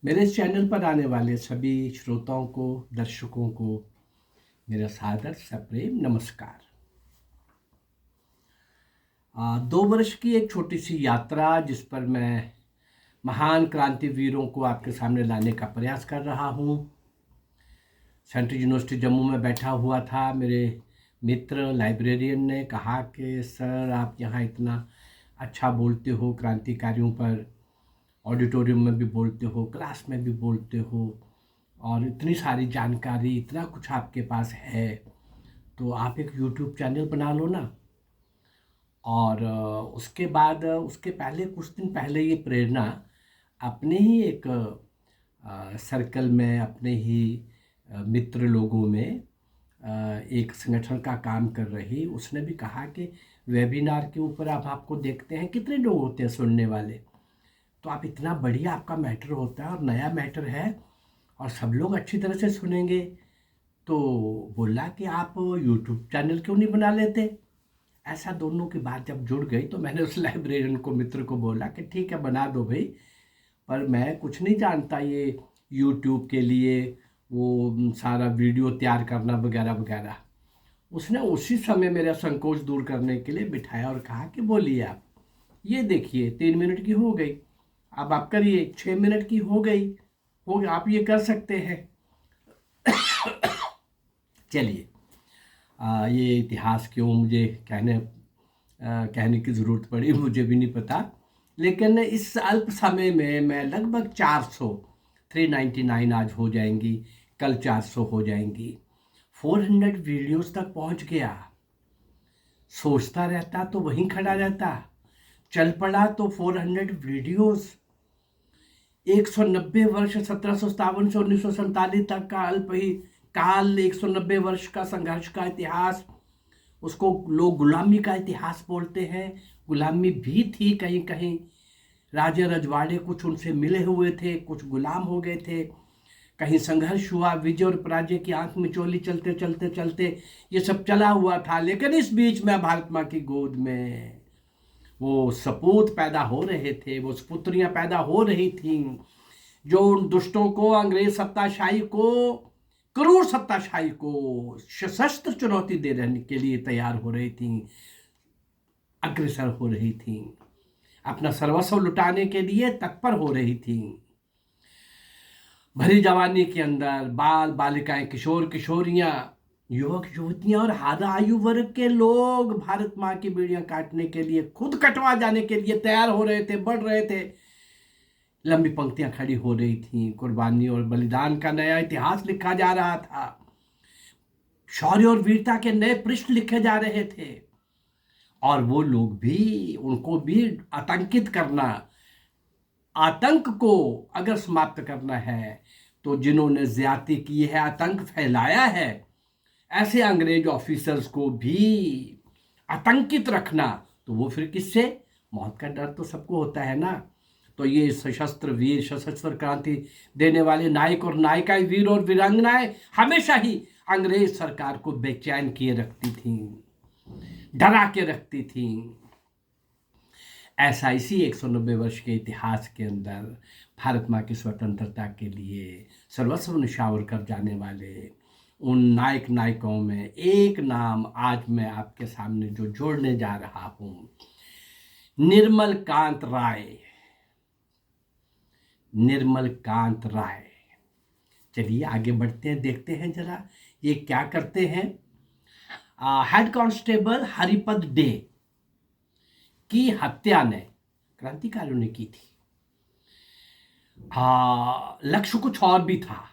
मेरे इस चैनल पर आने वाले सभी श्रोताओं को, दर्शकों को मेरा सादर सप्रेम नमस्कार। 2 वर्ष की एक छोटी सी यात्रा जिस पर मैं महान क्रांतिवीरों को आपके सामने लाने का प्रयास कर रहा हूँ। सेंट्रल यूनिवर्सिटी जम्मू में बैठा हुआ था, मेरे मित्र लाइब्रेरियन ने कहा कि सर आप यहाँ इतना अच्छा बोलते हो, क्रांतिकारियों पर ऑडिटोरियम में भी बोलते हो, क्लास में भी बोलते हो और इतनी सारी जानकारी, इतना कुछ आपके पास है, तो आप एक यूट्यूब चैनल बना लो ना। और उसके बाद उसके पहले कुछ दिन पहले ये प्रेरणा अपने ही एक सर्कल में, अपने ही मित्र लोगों में एक संगठन का काम कर रही, उसने भी कहा कि वेबिनार के ऊपर अब आपको देखते हैं कितने लोग होते हैं सुनने वाले, तो आप इतना बढ़िया आपका मैटर होता है और नया मैटर है और सब लोग अच्छी तरह से सुनेंगे, तो बोला कि आप यूट्यूब चैनल क्यों नहीं बना लेते। ऐसा दोनों की बात जब जुड़ गई तो मैंने उस लाइब्रेरियन को, मित्र को बोला कि ठीक है बना दो भाई, पर मैं कुछ नहीं जानता ये यूट्यूब के लिए वो सारा वीडियो तैयार करना वगैरह वगैरह। उसने उसी समय मेरा संकोच दूर करने के लिए बिठाया और कहा कि बोलिए आप, ये देखिए 3 मिनट की हो गई, अब आप करिए 6 मिनट की हो गई, आप ये कर सकते हैं। चलिए, ये इतिहास क्यों मुझे कहने की ज़रूरत पड़ी मुझे भी नहीं पता, लेकिन इस अल्प समय में मैं लगभग 399 आज हो जाएंगी, कल 400 हो जाएंगी, 400 वीडियोस तक पहुंच गया। सोचता रहता तो वहीं खड़ा रहता, चल पड़ा तो 400 वीडियोस, 190 वर्ष 1757 से 1947 तक का अल्प ही काल, 190 वर्ष का संघर्ष का इतिहास, उसको लोग गुलामी का इतिहास बोलते हैं। गुलामी भी थी कहीं कहीं, राजे रजवाड़े कुछ उनसे मिले हुए थे, कुछ गुलाम हो गए थे, कहीं संघर्ष हुआ, विजय और पराजय की आंख में चोली चलते चलते चलते ये सब चला हुआ था। लेकिन इस बीच में भारत माँ की गोद में वो सपूत पैदा हो रहे थे, वो सपुत्रियां पैदा हो रही थीं, जो उन दुष्टों को, अंग्रेज सत्ताशाही को, क्रूर सत्ताशाही को सशस्त्र चुनौती देने के लिए तैयार हो रही थीं, अग्रसर हो रही थीं, अपना सर्वस्व लुटाने के लिए तत्पर हो रही थीं। भरी जवानी के अंदर बाल बालिकाएं, किशोर किशोरियां, युवक युवतियां और आधा आयु वर्ग के लोग भारत माँ की बेड़ियां काटने के लिए, खुद कटवा जाने के लिए तैयार हो रहे थे, बढ़ रहे थे। लंबी पंक्तियां खड़ी हो रही थीं, कुर्बानी और बलिदान का नया इतिहास लिखा जा रहा था, शौर्य और वीरता के नए पृष्ठ लिखे जा रहे थे। और वो लोग भी, उनको भी आतंकित करना, आतंक को अगर समाप्त करना है तो जिन्होंने ज्यादती की है, आतंक फैलाया है, ऐसे अंग्रेज ऑफिसर्स को भी आतंकित रखना, तो वो फिर किससे? मौत का डर तो सबको होता है ना। तो ये सशस्त्र वीर, सशस्त्र क्रांति देने वाले नायक और नायिकाएं, वीर और वीरांगनाएं हमेशा ही अंग्रेज सरकार को बेचैन किए रखती थीं, डरा के रखती थीं। ऐसा इसी 190 वर्ष के इतिहास के अंदर भारत माँ की स्वतंत्रता के लिए सर्वस्व न्यौछावर कर जाने वाले उन नायक नायिकाओं में एक नाम आज मैं आपके सामने जो जोड़ने जा रहा हूँ, निर्मल कांत राय। निर्मल कांत राय। चलिए आगे बढ़ते हैं, देखते हैं जरा ये क्या करते हैं। हेड कांस्टेबल हरिपद डे की हत्या ने क्रांतिकारियों ने की थी। लक्ष्य कुछ और भी था।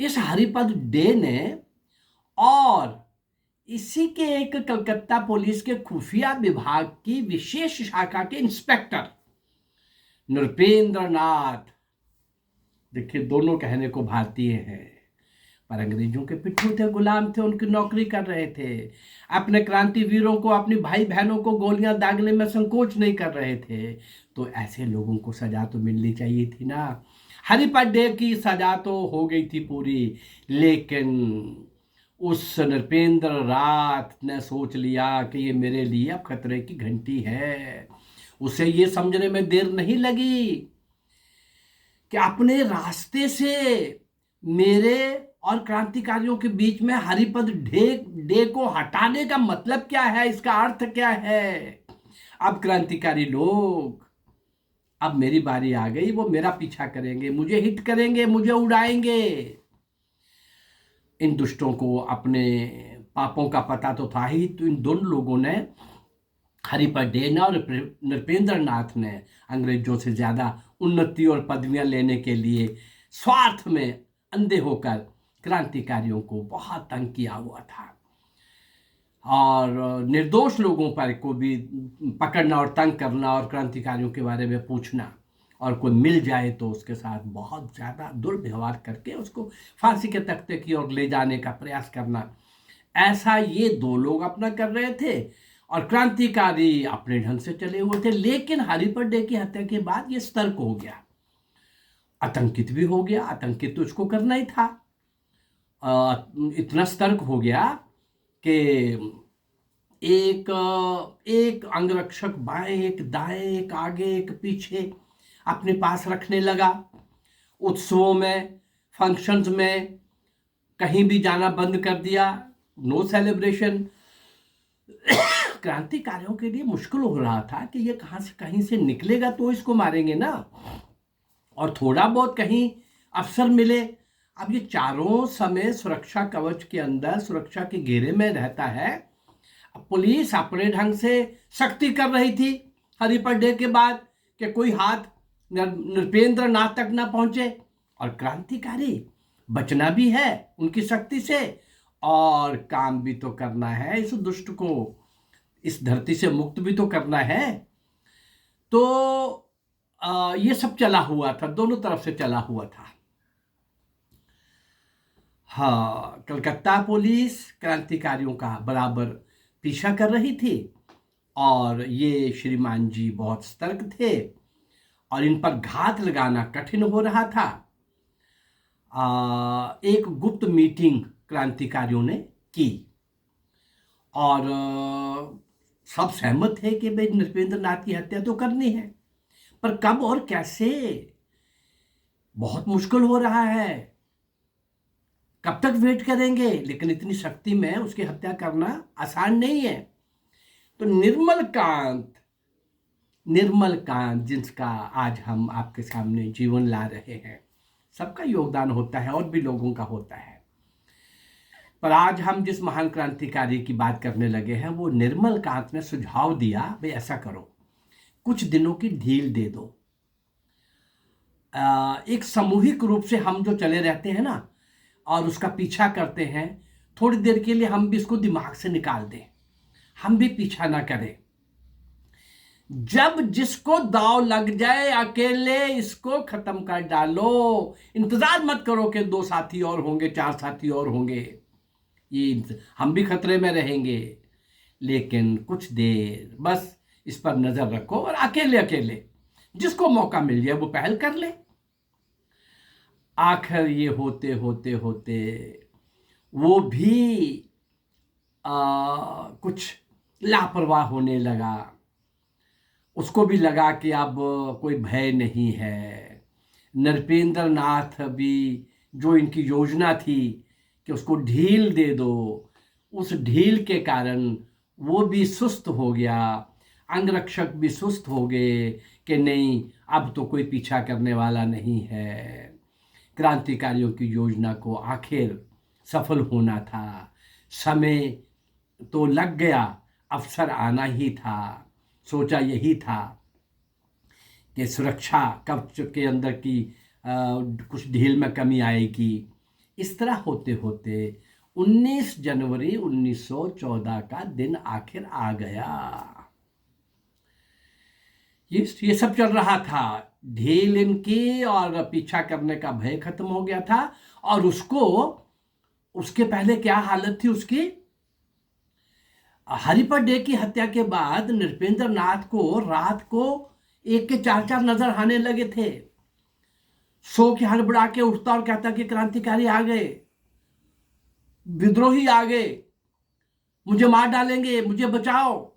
इस हरिपद डे ने और इसी के एक कलकत्ता पुलिस के खुफिया विभाग की विशेष शाखा के इंस्पेक्टर नृपेंद्र नाथ, देखिए दोनों कहने को भारतीय हैं पर अंग्रेजों के पिट्ठू थे, गुलाम थे, उनकी नौकरी कर रहे थे, अपने क्रांतिवीरों को, अपनी भाई बहनों को गोलियां दागने में संकोच नहीं कर रहे थे, तो ऐसे लोगों को सजा तो मिलनी चाहिए थी ना। हरिपद डे की सजा तो हो गई थी पूरी, लेकिन उस नृपेंद्र रात ने सोच लिया कि ये मेरे लिए अब खतरे की घंटी है। उसे ये समझने में देर नहीं लगी कि अपने रास्ते से मेरे और क्रांतिकारियों के बीच में हरिपद डे को हटाने का मतलब क्या है, इसका अर्थ क्या है। अब क्रांतिकारी लोग, अब मेरी बारी आ गई, वो मेरा पीछा करेंगे, मुझे हिट करेंगे, मुझे उड़ाएंगे। इन दुष्टों को अपने पापों का पता तो था ही, तो इन दोनों लोगों ने, हरिपद डे और नृपेंद्र नाथ ने, अंग्रेजों से ज्यादा उन्नति और पदवियां लेने के लिए स्वार्थ में अंधे होकर क्रांतिकारियों को बहुत तंग किया हुआ था, और निर्दोष लोगों पर को भी पकड़ना और तंग करना और क्रांतिकारियों के बारे में पूछना, और कोई मिल जाए तो उसके साथ बहुत ज़्यादा दुर्व्यवहार करके उसको फांसी के तख्ते की ओर ले जाने का प्रयास करना, ऐसा ये दो लोग अपना कर रहे थे। और क्रांतिकारी अपने ढंग से चले हुए थे। लेकिन हरिपद डे की हत्या के बाद ये सतर्क हो गया, आतंकित भी हो गया। आतंकित तो उसको करना ही था। इतना सतर्क हो गया कि एक एक अंगरक्षक बाएं, एक दाएं, एक आगे, एक पीछे अपने पास रखने लगा। उत्सवों में, फंक्शंस में कहीं भी जाना बंद कर दिया, नो सेलिब्रेशन। क्रांतिकारियों के लिए मुश्किल हो रहा था कि ये कहां से कहीं से निकलेगा तो इसको मारेंगे ना, और थोड़ा बहुत कहीं अवसर मिले। अब ये चारों समय सुरक्षा कवच के अंदर, सुरक्षा के घेरे में रहता है। पुलिस अपने ढंग से सख्ती कर रही थी हरिपद डे के बाद कि कोई हाथ नृपेंद्र नाथ तक ना पहुंचे, और क्रांतिकारी बचना भी है उनकी शक्ति से, और काम भी तो करना है, इस दुष्ट को इस धरती से मुक्त भी तो करना है। तो ये सब चला हुआ था, दोनों तरफ से चला हुआ था। हाँ, कलकत्ता पुलिस क्रांतिकारियों का बराबर पीछा कर रही थी, और ये श्रीमान जी बहुत सतर्क थे, और इन पर घात लगाना कठिन हो रहा था। एक गुप्त मीटिंग क्रांतिकारियों ने की, और सब सहमत थे कि भाई नृपेंद्र नाथ की हत्या तो करनी है, पर कब और कैसे बहुत मुश्किल हो रहा है। कब तक वेट करेंगे, लेकिन इतनी शक्ति में उसकी हत्या करना आसान नहीं है। तो निर्मल कांत जिसका आज हम आपके सामने जीवन ला रहे हैं, सबका योगदान होता है और भी लोगों का होता है, पर आज हम जिस महान क्रांतिकारी की बात करने लगे हैं, वो निर्मल कांत ने सुझाव दिया, भाई ऐसा करो, कुछ दिनों की ढील दे दो। एक सामूहिक रूप से हम जो चले रहते हैं ना, और उसका पीछा करते हैं, थोड़ी देर के लिए हम भी इसको दिमाग से निकाल दें, हम भी पीछा ना करें। जब जिसको दाव लग जाए, अकेले इसको खत्म कर डालो। इंतजार मत करो कि 2 साथी और होंगे, 4 साथी और होंगे, ये हम भी खतरे में रहेंगे। लेकिन कुछ देर बस इस पर नजर रखो, और अकेले अकेले जिसको मौका मिल जाए वो पहल कर ले। आखिर ये होते होते होते वो भी कुछ लापरवाह होने लगा। उसको भी लगा कि अब कोई भय नहीं है। नृपेंद्र नाथ भी, जो इनकी योजना थी कि उसको ढील दे दो, उस ढील के कारण वो भी सुस्त हो गया। अंगरक्षक भी सुस्त हो गए कि नहीं, अब तो कोई पीछा करने वाला नहीं है। क्रांतिकारियों की योजना को आखिर सफल होना था, समय तो लग गया, अवसर आना ही था। सोचा यही था कि सुरक्षा कवच के अंदर की कुछ ढील में कमी आएगी। इस तरह होते होते 19 जनवरी 1914 का दिन आखिर आ गया। ये सब चल रहा था, ढील इनकी और पीछा करने का भय खत्म हो गया था। और उसके पहले क्या हालत थी उसकी। हरिपद डे की हत्या के बाद नृपेंद्र नाथ को रात को 1 के 4 नजर आने लगे थे। सो के हड़बड़ा के उठता और कहता कि क्रांतिकारी आ गए, विद्रोही आ गए, मुझे मार डालेंगे, मुझे बचाओ।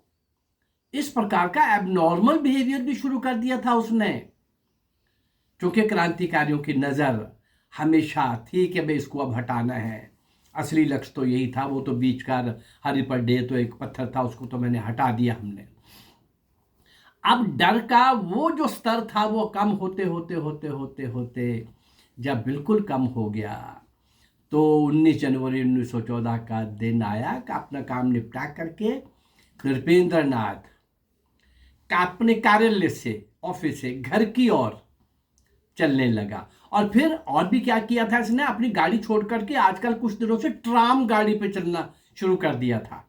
इस प्रकार का एबनॉर्मल बिहेवियर भी शुरू कर दिया था उसने। चूंकि क्रांतिकारियों की नज़र हमेशा थी कि भाई इसको अब हटाना है, असली लक्ष्य तो यही था। वो तो बीच का हरी पर डे तो एक पत्थर था, उसको तो मैंने हटा दिया हमने। अब डर का वो जो स्तर था वो कम होते होते होते होते होते जब बिल्कुल कम हो गया, तो 19 जनवरी 1914 का दिन आया कि अपना काम निपटा करके नृपेंद्र नाथ का अपने कार्यालय से, ऑफिस से घर की ओर चलने लगा। और फिर और भी क्या किया था इसने, अपनी गाड़ी छोड़ करके आजकल कुछ दिनों से ट्राम गाड़ी पे चलना शुरू कर दिया था।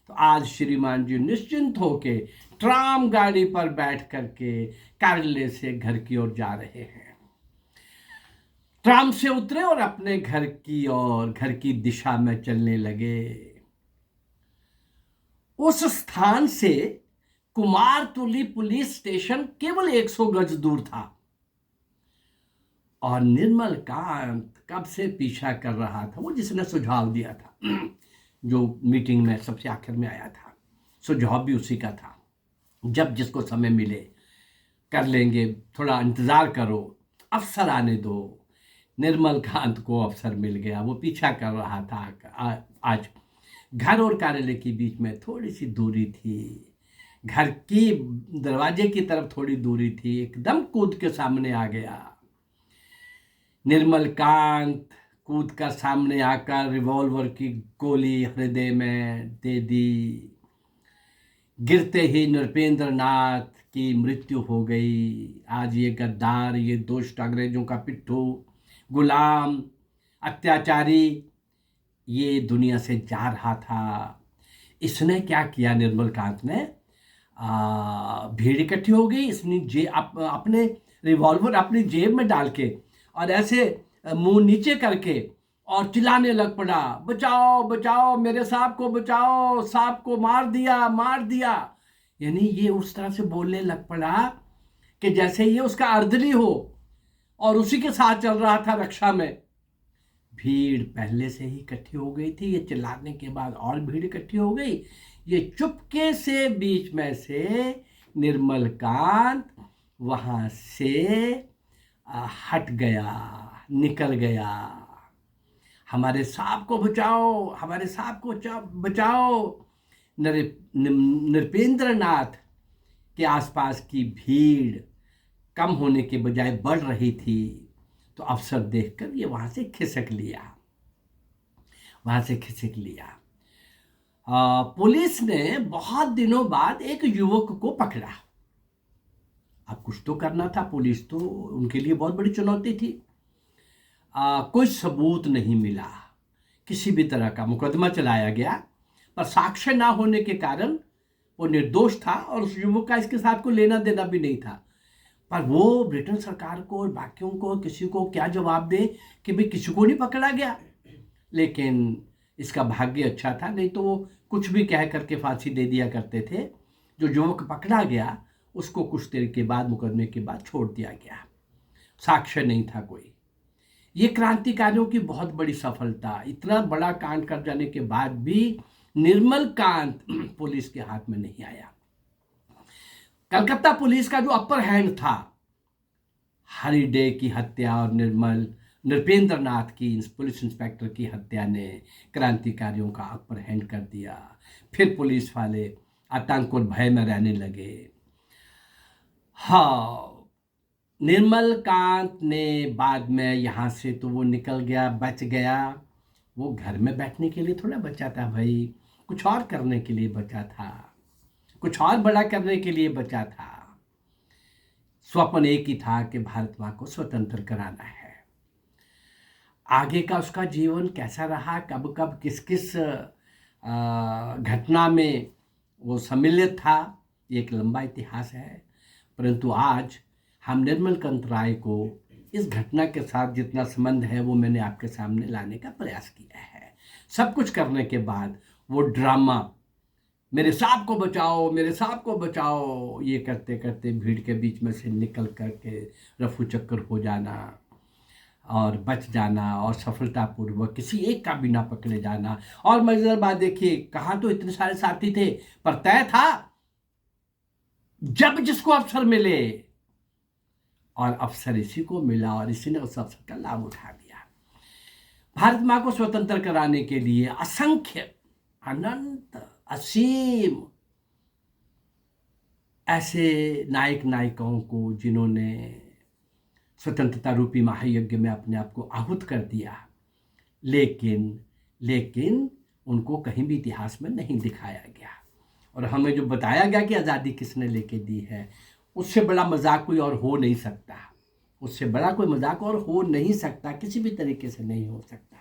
तो आज श्रीमान जी निश्चिंत होके ट्राम गाड़ी पर बैठ करके कार्यालय से घर की ओर जा रहे हैं। ट्राम से उतरे और अपने घर की ओर, घर की दिशा में चलने लगे। उस स्थान से कुमारटुली पुलिस स्टेशन केवल 100 गज दूर था और निर्मल कांत कब से पीछा कर रहा था, वो जिसने सुझाव दिया था, जो मीटिंग में सबसे आखिर में आया था, सुझाव भी उसी का था। जब जिसको समय मिले कर लेंगे, थोड़ा इंतजार करो, अवसर आने दो। निर्मल कांत को अवसर मिल गया, वो पीछा कर रहा था। आज घर और कार्यालय के बीच में थोड़ी सी दूरी थी, घर की दरवाजे की तरफ थोड़ी दूरी थी, एकदम कूद के सामने आ गया। निर्मल कांत कूद कर सामने आकर रिवॉल्वर की गोली हृदय में दे दी। गिरते ही नृपेंद्र नाथ की मृत्यु हो गई। आज ये गद्दार, ये दुष्ट, अंग्रेजों का पिट्ठू, गुलाम, अत्याचारी ये दुनिया से जा रहा था। इसने क्या किया, निर्मल कांत ने भीड़ इकट्ठी हो गई, इसने अपने रिवॉल्वर अपनी जेब में डाल के और ऐसे मुंह नीचे करके और चिल्लाने लग पड़ा, बचाओ बचाओ, मेरे साहब को बचाओ, साहब को मार दिया मार दिया। यानी ये उस तरह से बोलने लग पड़ा कि जैसे ये उसका अर्दली हो और उसी के साथ चल रहा था रक्षा में। भीड़ पहले से ही इकट्ठी हो गई थी, ये चिल्लाने के बाद और भीड़ इकट्ठी हो गई। ये चुपके से बीच में से निर्मल कांत वहां से हट गया, निकल गया। हमारे साहब को बचाओ, हमारे साहब को बचाओ। नृपेंद्र नाथ के आसपास की भीड़ कम होने के बजाय बढ़ रही थी, तो अवसर देखकर ये वहां से खिसक लिया। पुलिस ने बहुत दिनों बाद एक युवक को पकड़ा। अब कुछ तो करना था, पुलिस तो उनके लिए बहुत बड़ी चुनौती थी। कोई सबूत नहीं मिला, किसी भी तरह का मुकदमा चलाया गया, पर साक्ष्य ना होने के कारण वो निर्दोष था और उस युवक का इसके साथ कोई लेना देना भी नहीं था। पर वो ब्रिटेन सरकार को और बाकियों को, किसी को क्या जवाब दे कि भाई किसी को नहीं पकड़ा गया। लेकिन इसका भाग्य अच्छा था, नहीं तो वो कुछ भी कह करके फांसी दे दिया करते थे। जो युवक पकड़ा गया उसको कुछ देर के बाद, मुकदमे के बाद छोड़ दिया गया, साक्ष्य नहीं था कोई। ये क्रांतिकारियों की बहुत बड़ी सफलता। इतना बड़ा कांड कर जाने के बाद भी निर्मल कांत पुलिस के हाथ में नहीं आया। कलकत्ता पुलिस का जो अपर हैंड था, हरी डे की हत्या और नृपेंद्र नाथ की पुलिस इंस्पेक्टर की हत्या ने क्रांतिकारियों का अपर हैंड कर दिया। फिर पुलिस वाले आतंक और भय में रहने लगे। हाँ, निर्मल कांत ने बाद में यहाँ से तो वो निकल गया, बच गया। वो घर में बैठने के लिए थोड़ा बचा था भाई, कुछ और करने के लिए बचा था, कुछ और बड़ा करने के लिए बचा था। स्वप्न एक ही था कि भारत माँ को स्वतंत्र कराना है। आगे का उसका जीवन कैसा रहा, कब कब किस किस घटना में वो सम्मिलित था, ये एक लंबा इतिहास है। परंतु आज हम निर्मल कांत राय को इस घटना के साथ जितना संबंध है वो मैंने आपके सामने लाने का प्रयास किया है। सब कुछ करने के बाद वो ड्रामा, मेरे साहब को बचाओ, मेरे साहब को बचाओ, ये करते करते भीड़ के बीच में से निकल करके रफू चक्कर हो जाना और बच जाना और सफलतापूर्वक किसी एक का भी ना पकड़े जाना। और मजेदार बात देखिए, कहाँ तो इतने सारे साथी थे, पर तय था जब जिसको अवसर मिले और अवसर इसी को मिला और इसी ने उस अवसर का लाभ उठा लिया। भारत माँ को स्वतंत्र कराने के लिए असंख्य, अनंत, असीम ऐसे नायक नायिकाओं को, जिन्होंने स्वतंत्रता रूपी महायज्ञ में अपने आप को आहुत कर दिया, लेकिन उनको कहीं भी इतिहास में नहीं दिखाया गया। और हमें जो बताया गया कि आज़ादी किसने लेके दी है, उससे बड़ा मजाक कोई और हो नहीं सकता। उससे बड़ा कोई मजाक और हो नहीं सकता, किसी भी तरीके से नहीं हो सकता।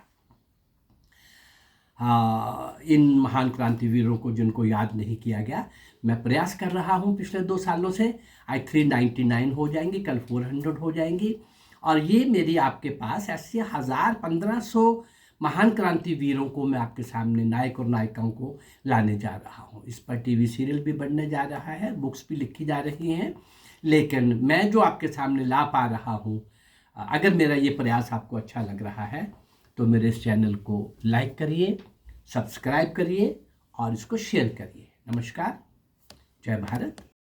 इन महान क्रांतिवीरों को जिनको याद नहीं किया गया, मैं प्रयास कर रहा हूँ पिछले 2 सालों से। आज 399 हो जाएंगी, कल 400 हो जाएंगी, और ये मेरी आपके पास ऐसे 1000-1500 महान क्रांतिवीरों को मैं आपके सामने, नायक और नायिकाओं को लाने जा रहा हूँ। इस पर टीवी सीरियल भी बनने जा रहा है, बुक्स भी लिखी जा रही हैं, लेकिन मैं जो आपके सामने ला पा रहा हूँ, अगर मेरा ये प्रयास आपको अच्छा लग रहा है तो मेरे इस चैनल को लाइक करिए, सब्सक्राइब करिए और इसको शेयर करिए। नमस्कार, जय भारत।